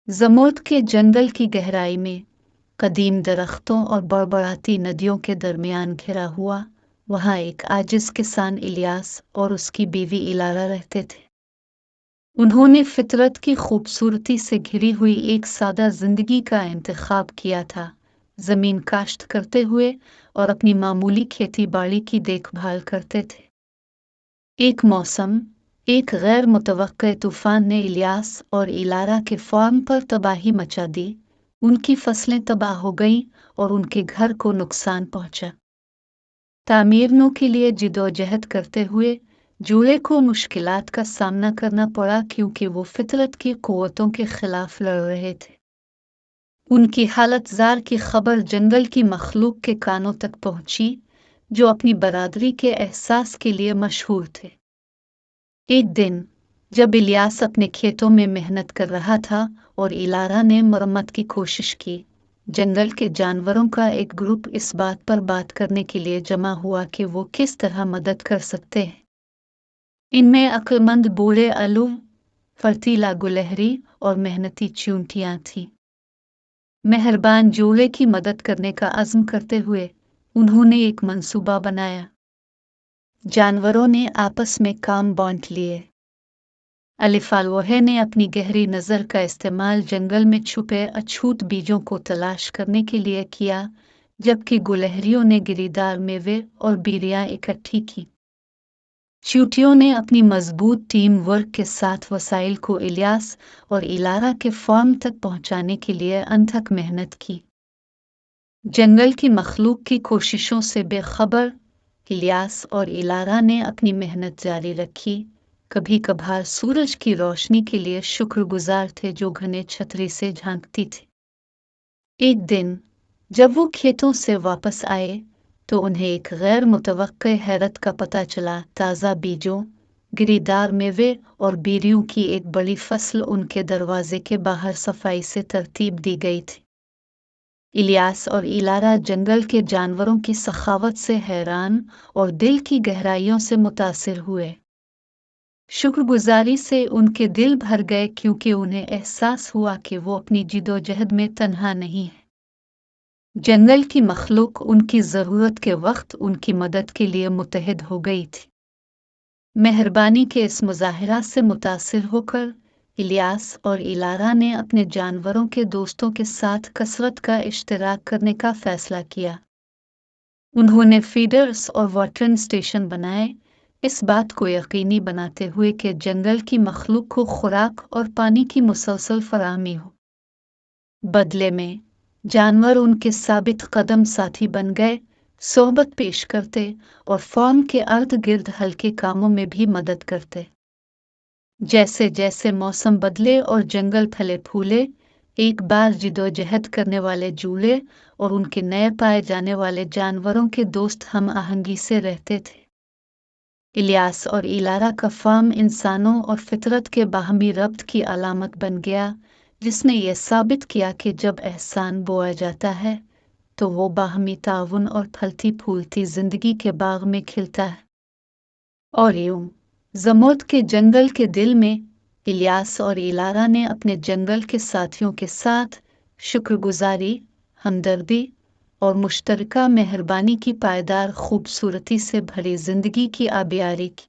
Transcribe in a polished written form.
ज़मोद के जंगल की गहराई में कदीम दरख्तों और बड़बड़ाती नदियों के दरमियान घिरा हुआ वहाँ एक आजिज़ किसान इलियास और उसकी बीवी इलारा रहते थे। उन्होंने फितरत की खूबसूरती से घिरी हुई एक सादा जिंदगी का इंतखाब किया था, जमीन काश्त करते हुए और अपनी मामूली खेती बाड़ी की देखभाल करते थे। एक मौसम, एक गैर मुतवक्के तूफान ने इलियास और इलारा के फार्म पर तबाही मचा दी। उनकी फसलें तबाह हो गईं और उनके घर को नुकसान पहुंचा। तामीरनों के लिए जिदोजहद करते हुए जूले को मुश्किलात का सामना करना पड़ा क्योंकि वो फितरत की कुव्वतों के खिलाफ लड़ रहे थे। उनकी हालत जार की खबर जंगल की मखलूक के कानों तक पहुंची, जो अपनी बरादरी के एहसास के लिए मशहूर थे। एक दिन जब इलियास अपने खेतों में मेहनत कर रहा था और इलारा ने मरम्मत की कोशिश की, जंगल के जानवरों का एक ग्रुप इस बात पर बात करने के लिए जमा हुआ कि वो किस तरह मदद कर सकते हैं। इनमें अक्लमंद बूढ़े आलू, फर्तीला गुलहरी और मेहनती चूंटियां थीं। मेहरबान जूले की मदद करने का अज़्म करते हुए उन्होंने एक मंसूबा बनाया। जानवरों ने आपस में काम बांट लिए। अलिफालोहे ने अपनी गहरी नज़र का इस्तेमाल जंगल में छुपे अछूत बीजों को तलाश करने के लिए किया, जबकि गुलहरियों ने गिरीदार मेवे और बीरियां इकट्ठी की। चूटियों ने अपनी मजबूत टीम वर्क के साथ वसाइल को इलियास और इलारा के फार्म तक पहुंचाने के लिए अनथक मेहनत की। जंगल की मखलूक की कोशिशों से बेखबर इलियास और इलारा ने अपनी मेहनत जारी रखी। कभी कभार सूरज की रोशनी के लिए शुक्रगुजार थे जो घने छतरी से झांकती थी। एक दिन जब वो खेतों से वापस आए तो उन्हें एक गैर मुतवक्के हैरत का पता चला। ताज़ा बीजों, गिरीदार मेवे और बीरियों की एक बड़ी फसल उनके दरवाजे के बाहर सफाई से तरतीब दी गई थी। इलियास और इलारा जंगल के जानवरों की सखावत से हैरान और दिल की गहराइयों से मुतासिर हुए। शुक्रगुजारी से उनके दिल भर गए क्योंकि उन्हें एहसास हुआ कि वो अपनी जिदोजहद में तन्हा नहीं है। जंगल की मखलूक उनकी ज़रूरत के वक्त उनकी मदद के लिए मुत्तहिद हो गई थी। मेहरबानी के इस मुजाहिरा से मुतासिर होकर इलियास और इलारा ने अपने जानवरों के दोस्तों के साथ कसरत का इश्तराक करने का फैसला किया। उन्होंने फीडर्स और वाटरिंग स्टेशन बनाए, इस बात को यकीनी बनाते हुए कि जंगल की मखलूक को खुराक और पानी की मुसलसल फराहमी हो। बदले में जानवर उनके साबित कदम साथी बन गए, सोहबत पेश करते और फार्म के अर्द गिर्द हल्के कामों में भी मदद करते। जैसे जैसे मौसम बदले और जंगल फले फूले, एक बार जिदोजहद करने वाले जूले और उनके नए पाए जाने वाले जानवरों के दोस्त हम आहंगी से रहते थे। इलियास और इलारा का फार्म इंसानों और फितरत के बाहमी रब्त की अलामत बन गया, जिसने यह साबित किया कि जब एहसान बोया जाता है तो वो बाहमी ताउन और फलती फूलती जिंदगी के बाग में खिलता है। और यूं ज़मोद के जंगल के दिल में इलियास और इलारा ने अपने जंगल के साथियों के साथ शुक्रगुजारी, हमदर्दी और मुश्तरका मेहरबानी की पायदार खूबसूरती से भरी जिंदगी की आबियारी की।